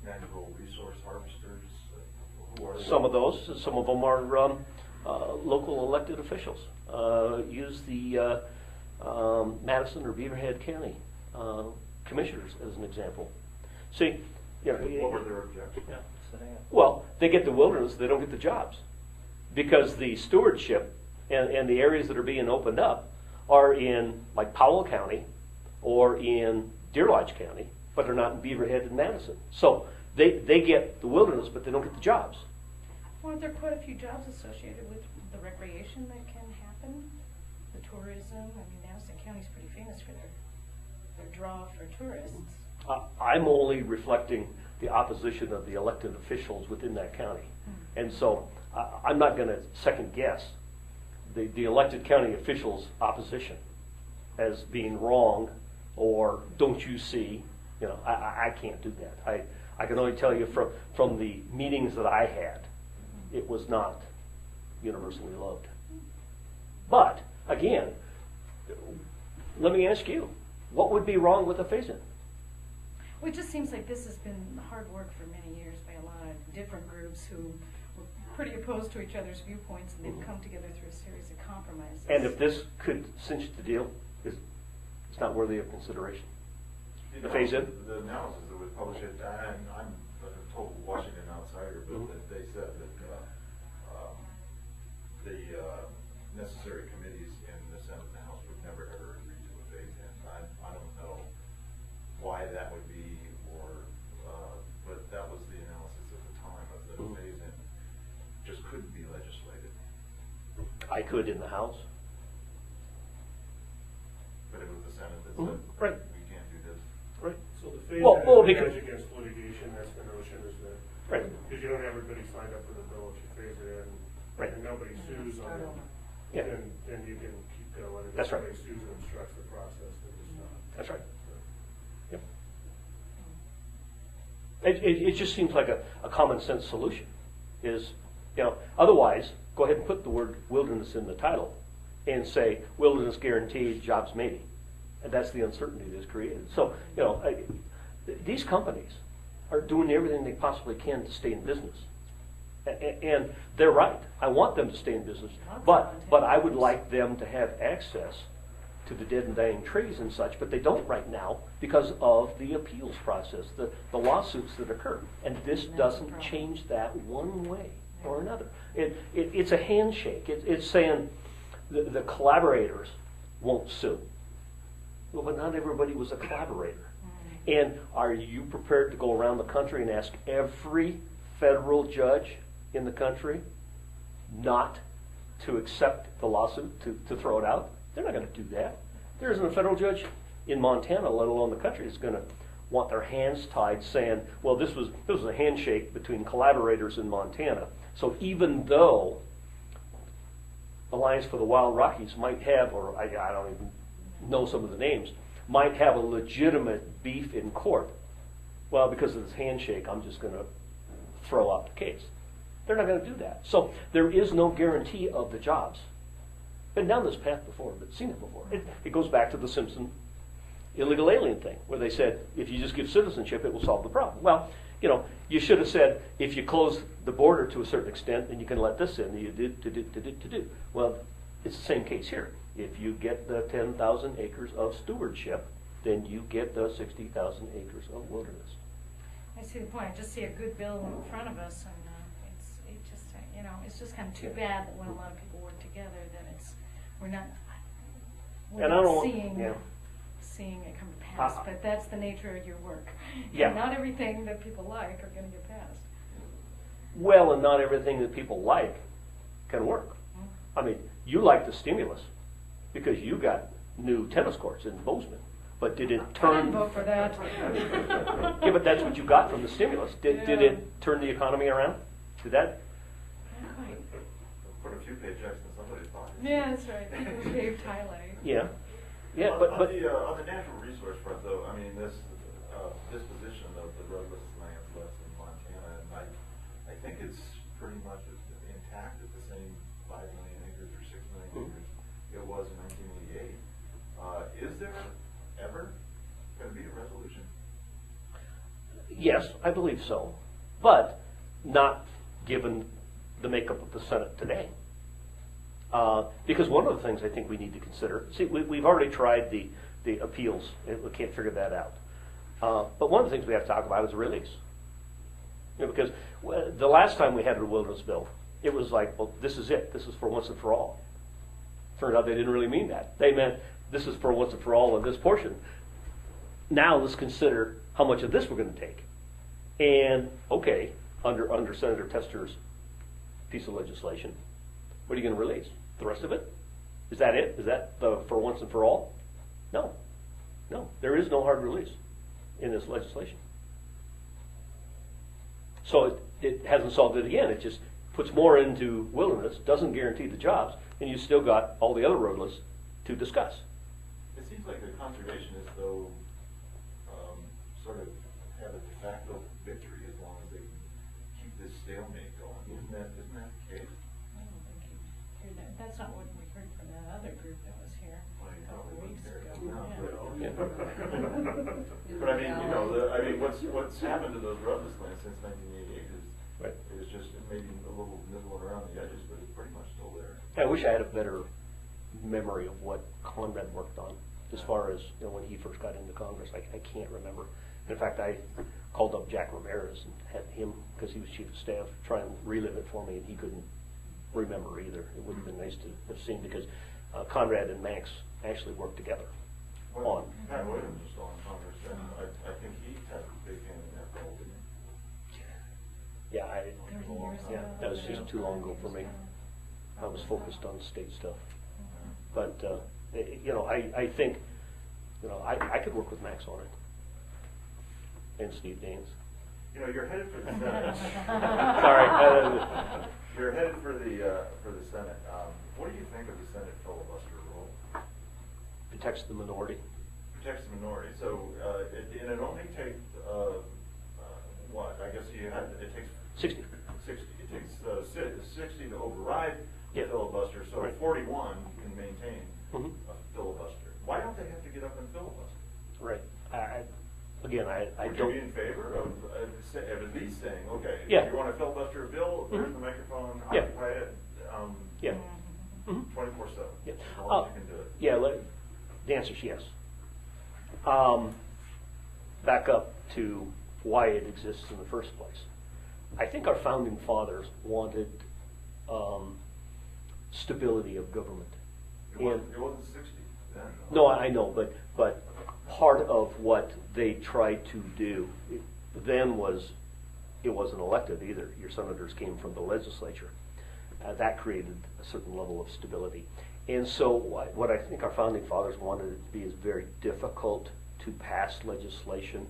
natural resource harvesters? Who are they? Some of those. Some of them are local elected officials. Use the Madison or Beaverhead County commissioners, as an example. See, you know, What were their objections? Yeah, setting up. well, they get the wilderness, they don't get the jobs. Because the stewardship and the areas that are being opened up are in like Powell County or in Deer Lodge County, but they're not in Beaverhead and Madison. So they get the wilderness, but they don't get the jobs. Aren't there quite a few jobs associated with the recreation that can happen? The tourism, I mean, Madison County's pretty famous for their draw for tourists. I'm only reflecting the opposition of the elected officials within that county. And so I'm not going to second guess the elected county officials' opposition as being wrong or don't you see. You know, I can't do that. I can only tell you from the meetings that I had, it was not universally loved. But, again, let me ask you, what would be wrong with a phase-in? Well, it just seems like this has been hard work for many years by a lot of different groups who were pretty opposed to each other's viewpoints, and they've come together through a series of compromises. And if this could cinch the deal, it's not worthy of consideration. The phase-in? The analysis that was published, and I'm a total Washington outsider, but that they said that the necessary committees in the Senate and the House would never ever agree to a phase-in. I don't know why that would be, but that was the analysis at the time, of the phase-in just couldn't be legislated. I could in the House. But it was the Senate that said, Right. we can't do this. Right. So the phase Well, is because- hedge against litigation, that's the notion, is that, Right. because you don't have everybody signed up for the bill, if you phase it in, Right. and nobody sues on it, Yeah. then you can keep going. And That's if right. somebody sues and obstructs the process, then it's not. That's right. So, Yep. It just seems like a common sense solution. Is, you know, otherwise, go ahead and put the word wilderness in the title and say wilderness guaranteed, jobs maybe. And that's the uncertainty that's created. So, you know, these companies are doing everything they possibly can to stay in business. And they're right. I want them to stay in business. But I would like them to have access to the dead and dying trees and such, but they don't right now because of the appeals process, the lawsuits that occur. And this doesn't change that one way or another. It's a handshake. It's saying the collaborators won't sue. Well, but not everybody was a collaborator. And are you prepared to go around the country and ask every federal judge in the country not to accept the lawsuit, to throw it out? They're not going to do that. There isn't a federal judge in Montana, let alone the country, that's going to want their hands tied saying, well, this was a handshake between collaborators in Montana. So even though Alliance for the Wild Rockies might have, or I don't even know some of the names, might have a legitimate beef in court, well, because of this handshake, I'm just going to throw out the case. They're not going to do that. So there is no guarantee of the jobs. Been down this path before, but seen it before. It goes back to the Simpson illegal alien thing, where they said, if you just give citizenship, it will solve the problem. Well, you know, you should have said, if you close the border to a certain extent, then you can let this in. You did. Well, it's the same case here. If you get the 10,000 acres of stewardship, then you get the 60,000 acres of wilderness. I see the point. I just see a good bill in front of us, and it's just kind of too bad that when a lot of people work together, that we're not seeing it come to pass. But that's the nature of your work. Yeah. And not everything that people like are going to get passed. Well, and not everything that people like can work. I mean, you like the stimulus because you got new tennis courts in Bozeman. But did it I turn... didn't vote for that. Yeah, but that's what you got from the stimulus. Did it turn the economy around? Did that... Not quite. Put a few paychecks in somebody's pocket. Yeah, that's right. People paved highlight. Yeah. Yeah, On but the natural resource front, though, I mean, this disposition of the roadless lands left in Montana, and I think it's pretty much intact at the same 5 million acres or 6 million acres it was in 1988. Is there ever going to be a resolution? yes, I believe so. But not given the makeup of the Senate today. Because one of the things I think we need to consider, see, we've already tried the appeals, and we can't figure that out. But one of the things we have to talk about is release. You know, because the last time we had a wilderness bill, it was like, well, this is it. This is for once and for all. Turned out they didn't really mean that. They meant this is for once and for all of this portion. Now let's consider how much of this we're going to take. And, okay, under Senator Tester's piece of legislation, what are you going to release? The rest of it? Is that it? Is that for once and for all? No. No. There is no hard release in this legislation. So it hasn't solved it again. It just puts more into wilderness, doesn't guarantee the jobs, and you still got all the other roadless to discuss. It seems like the conservationists, though, sort of have a de facto victory as long as they keep this stalemate going. Isn't that the case? I don't think you heard that. That's not what we heard from that other group that was here Well, a you couple of probably weeks wouldn't ago. care. Yeah. But I mean, I mean, what's happened to those roadless lands since 1988 Right. is just maybe a little nibbling around the edges, but it's pretty much still there. I wish I had a better memory of what Conrad worked on as far as when he first got into Congress. I can't remember. In fact, I called up Jack Ramirez and had him, because he was chief of staff, try and relive it for me, and he couldn't remember either. It would have been nice to have seen, because Conrad and Max actually worked together on. Pat Williams was still in Congress, and I think he had a big hand in that role, didn't he? Yeah, 30 years yeah, ago. that was just too long ago for me. I was focused on state stuff. But, I think, I could work with Max on it. And Steve Daines. You're headed for the Senate. Sorry. You're headed for the Senate. What do you think of the Senate filibuster rule? Protects the minority. Protects the minority. So, and it only takes, what? I guess it takes 60. 60. It takes 60 to override the Yeah. filibuster. So Right. 41 can maintain Mhm. a filibuster. Why don't they have to get up and filibuster? Right. I Would you don't. be in favor of at least saying, okay, Yeah. if you want to filibuster a bill, here's Mhm. the microphone, Yeah. occupy it, Yeah. Mhm. 24/7. Yeah. As long as you can do it. Yeah, the answer is yes. Back up to why it exists in the first place. I think our founding fathers wanted stability of government. It wasn't 60 then. No, I know, but part of what they tried to do then was, it wasn't elected either. Your senators came from the legislature. That created a certain level of stability. And so what I think our founding fathers wanted it to be is very difficult to pass legislation,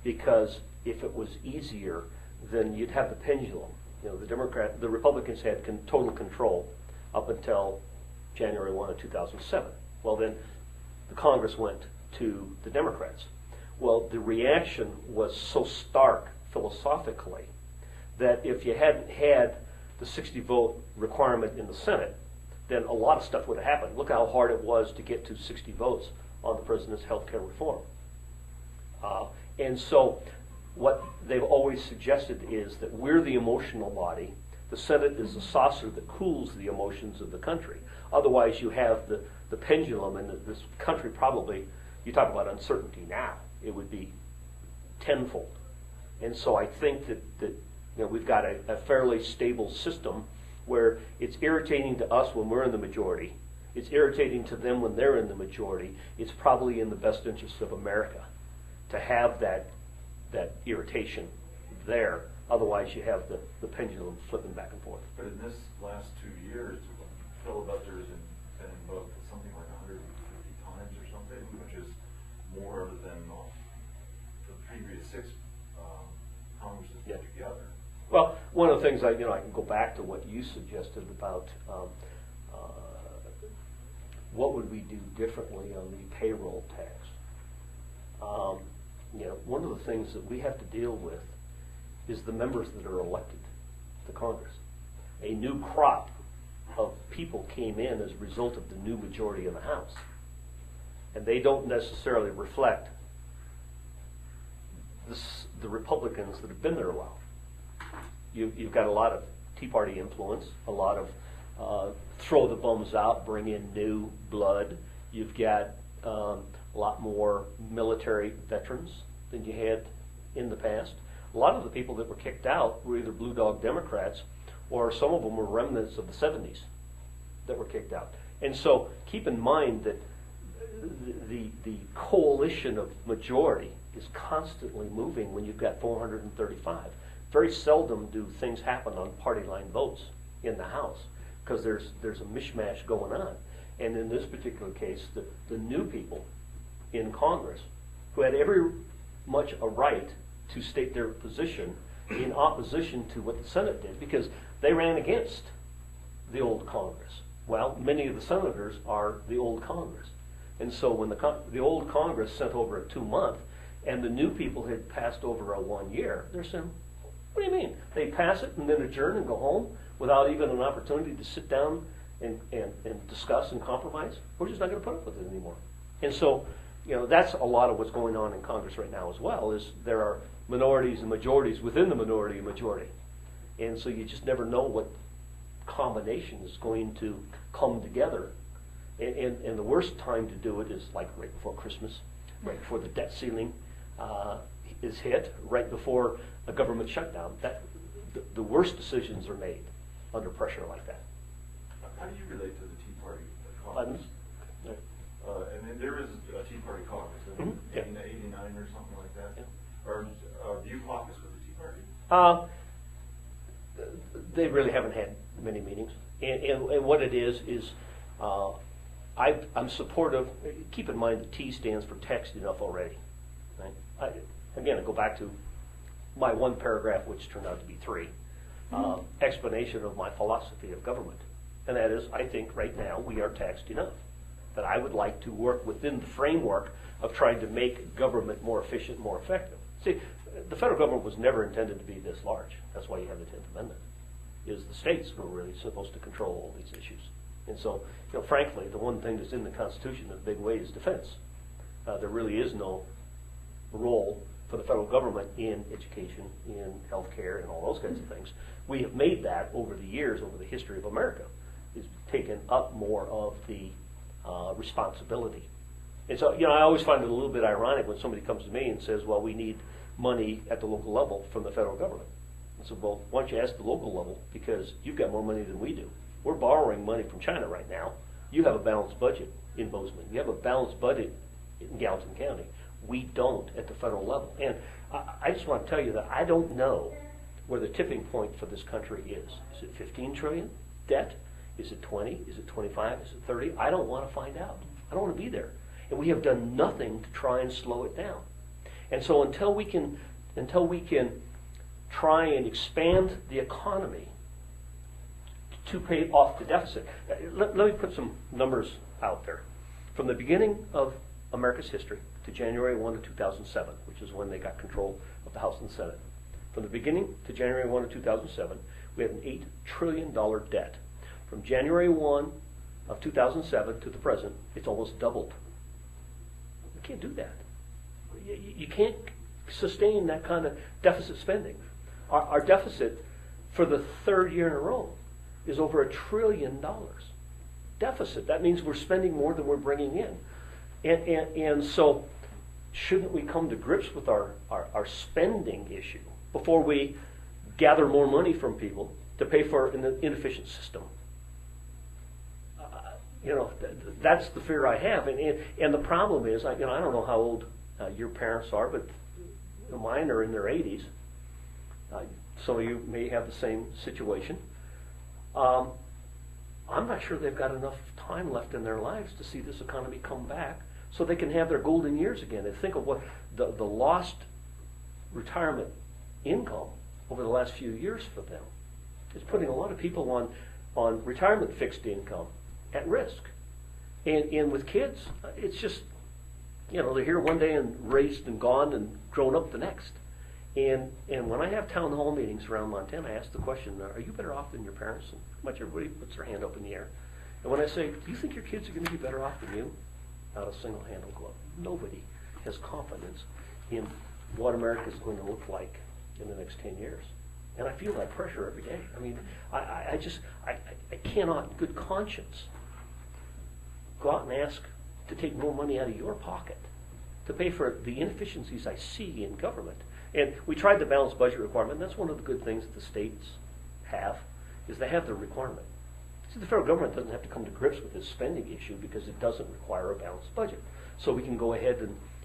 because if it was easier, then you'd have the pendulum. The Republicans had total control up until January 1 of 2007. Well, then the Congress went to the Democrats. Well, the reaction was so stark philosophically that if you hadn't had the 60 vote requirement in the Senate, then a lot of stuff would have happened. Look how hard it was to get to 60 votes on the president's health care reform. And so what they've always suggested is that we're the emotional body. The Senate is the saucer that cools the emotions of the country. Otherwise, you have the pendulum, and this country probably, you talk about uncertainty now, it would be tenfold. And so I think that we've got a fairly stable system where it's irritating to us when we're in the majority. It's irritating to them when they're in the majority. It's probably in the best interest of America to have that irritation there. Otherwise, you have the pendulum flipping back and forth. But in this last 2 years, filibuster has been invoked something like 150 times or something, which is more than the previous 6 Congresses put Yeah. together. Well, one of the things I can go back to what you suggested about what would we do differently on the payroll tax. One of the things that we have to deal with is the members that are elected to Congress. A new crop of people came in as a result of the new majority in the House, and they don't necessarily reflect the Republicans that have been there a while. You've got a lot of Tea Party influence, a lot of throw the bums out, bring in new blood. You've got a lot more military veterans than you had in the past. A lot of the people that were kicked out were either blue dog Democrats, or some of them were remnants of the 70s that were kicked out. And so keep in mind that the coalition of majority is constantly moving when you've got 435. Very seldom do things happen on party line votes in the House, because there's a mishmash going on. And in this particular case, the new people in Congress, who had every much a right to state their position in opposition to what the Senate did, because they ran against the old Congress. Well, many of the senators are the old Congress. And so when the old Congress sent over a 2-month, and the new people had passed over a 1 year, they're saying, what do you mean? They pass it and then adjourn and go home without even an opportunity to sit down and discuss and compromise? We're just not going to put up with it anymore. And so, that's a lot of what's going on in Congress right now as well, is there are minorities and majorities within the minority and majority. And so you just never know what combination is going to come together. And the worst time to do it is like right before Christmas, right before the debt ceiling is hit, right before a government shutdown. The worst decisions are made under pressure like that. How do you relate to the Tea Party Pardon? caucus? And then there is a Tea Party caucus, in Yeah. 89 or something like that. Yeah. Or do you caucus with the Tea Party? They really haven't had many meetings. And what it is I'm supportive. Keep in mind the T stands for text enough already. Right? Again, I go back to my one paragraph, which turned out to be 3, explanation of my philosophy of government. And that is, I think right now we are taxed enough. That I would like to work within the framework of trying to make government more efficient, more effective. See, the federal government was never intended to be this large. That's why you have the 10th Amendment. Is the states who are really supposed to control all these issues. And so, frankly, the one thing that's in the Constitution in a big way is defense. There really is no role for the federal government in education, in health care, and all those kinds of things. We have made that over the years, over the history of America, is taken up more of the responsibility. And so, I always find it a little bit ironic when somebody comes to me and says, well, we need money at the local level from the federal government. I said, well, why don't you ask the local level, because you've got more money than we do. We're borrowing money from China right now. You have a balanced budget in Bozeman. You have a balanced budget in Gallatin County. We don't at the federal level. And I just want to tell you that I don't know where the tipping point for this country is. Is it 15 trillion debt? Is it 20? Is it 25? Is it 30? I don't want to find out. I don't want to be there. And we have done nothing to try and slow it down. And so until we can try and expand the economy to pay off the deficit. Let me put some numbers out there. From the beginning of America's history to January 1 of 2007, which is when they got control of the House and the Senate, from the beginning to January 1 of 2007, we had an $8 trillion debt. From January 1 of 2007 to the present, it's almost doubled. You can't do that. You can't sustain that kind of deficit spending. Our deficit for the 3rd year in a row is over $1 trillion deficit. That means we're spending more than we're bringing in. And so shouldn't we come to grips with our spending issue before we gather more money from people to pay for an inefficient system? That's the fear I have. And the problem is, I don't know how old your parents are, but mine are in their 80s. Some of you may have the same situation. I'm not sure they've got enough time left in their lives to see this economy come back so they can have their golden years again. And think of what the lost retirement income over the last few years for them. It's putting a lot of people on retirement fixed income at risk. And with kids, it's just, they're here one day and raised and gone and grown up the next. And when I have town hall meetings around Montana, I ask the question, are you better off than your parents? And pretty much everybody puts their hand up in the air. And when I say, do you think your kids are going to be better off than you? Not a single hand will go up. Nobody has confidence in what America is going to look like in the next 10 years. And I feel that pressure every day. I mean, I cannot, in good conscience, go out and ask to take more money out of your pocket to pay for the inefficiencies I see in government. And we tried the balanced budget requirement, and that's one of the good things that the states have, is they have the requirement. See, the federal government doesn't have to come to grips with this spending issue because it doesn't require a balanced budget. So we can go ahead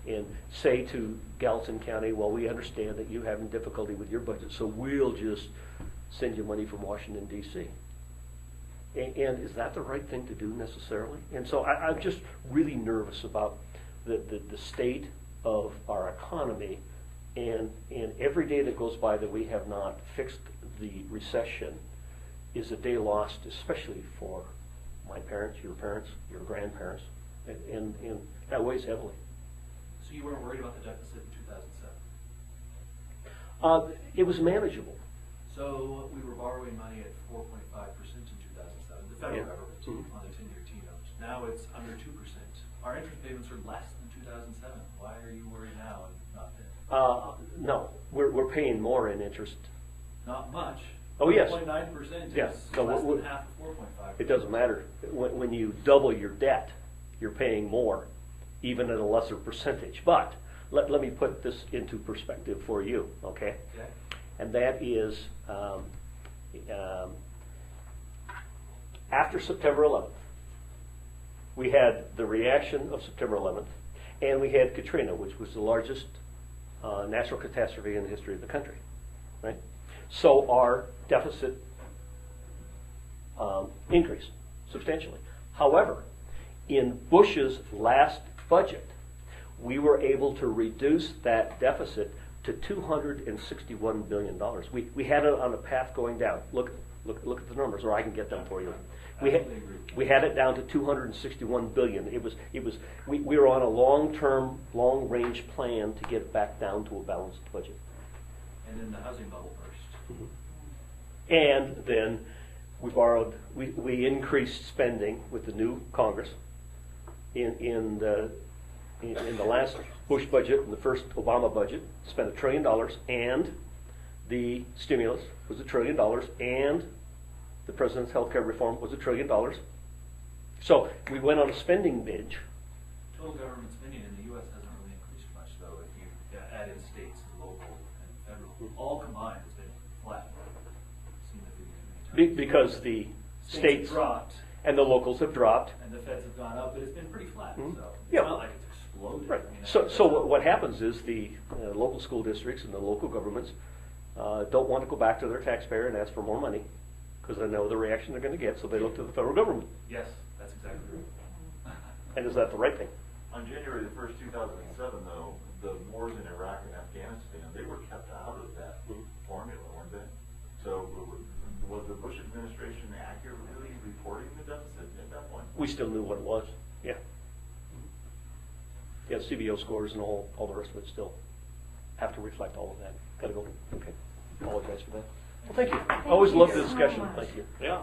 and say to Gallatin County, well, we understand that you're having difficulty with your budget, so we'll just send you money from Washington, D.C. And is that the right thing to do necessarily? And so I'm just really nervous about the state of our economy, and every day that goes by that we have not fixed the recession is a day lost, especially for my parents, your grandparents, and that weighs heavily. So you weren't worried about the deficit in 2007? It was manageable. So we were borrowing money at 4.5% in 2007, the federal government, on the 10-year T-notes. Now it's under 2%. Our interest payments are less than 2007. Why are you worried now and not then? No, we're paying more in interest. Not much. Oh, yes. 4.9% is Yeah. So less than half of 4.5%. It doesn't matter. When you double your debt, you're paying more, even at a lesser percentage. But let me put this into perspective for you, okay? Okay. And that is after September 11th, we had the reaction of September 11th, and we had Katrina, which was the largest natural catastrophe in the history of the country, right? So our deficit increased substantially. However, in Bush's last budget, we were able to reduce that deficit to $261 billion. We had it on a path going down. Look at the numbers, or I can get them for you. We had it down to $261 billion. We were on a long-term, long-range plan to get back down to a balanced budget. And then the housing bubble burst. And then we increased spending with the new Congress in the last Bush budget and the first Obama budget, spent $1 trillion, and the stimulus was $1 trillion, and the president's health care reform was $1 trillion. So we went on a spending binge. Total government spending in the U.S. hasn't really increased much, though, if you add in states, local, and federal. All combined, it's been flat. Seen the figures many times. Because the states have dropped, and the locals have dropped. and the feds have gone up, but it's been pretty flat. Mhm. So it's Yeah. not like it's exploded. Right. I mean, So what happens is the local school districts and the local governments don't want to go back to their taxpayer and ask for more money because they know the reaction they're going to get, so they look to the federal government. Yes, that's exactly right. And is that the right thing? On January the 1st, 2007, though, the wars in Iraq and Afghanistan, they were kept out of that formula, weren't they? So was the Bush administration accurately reporting the deficit at that point? We still knew what it was. Yeah. Yeah, CBO scores and all the rest of it still have to reflect all of that. Got to go. Okay. Apologize for that. Well, thank you. I always love the discussion. Thank you. Yeah.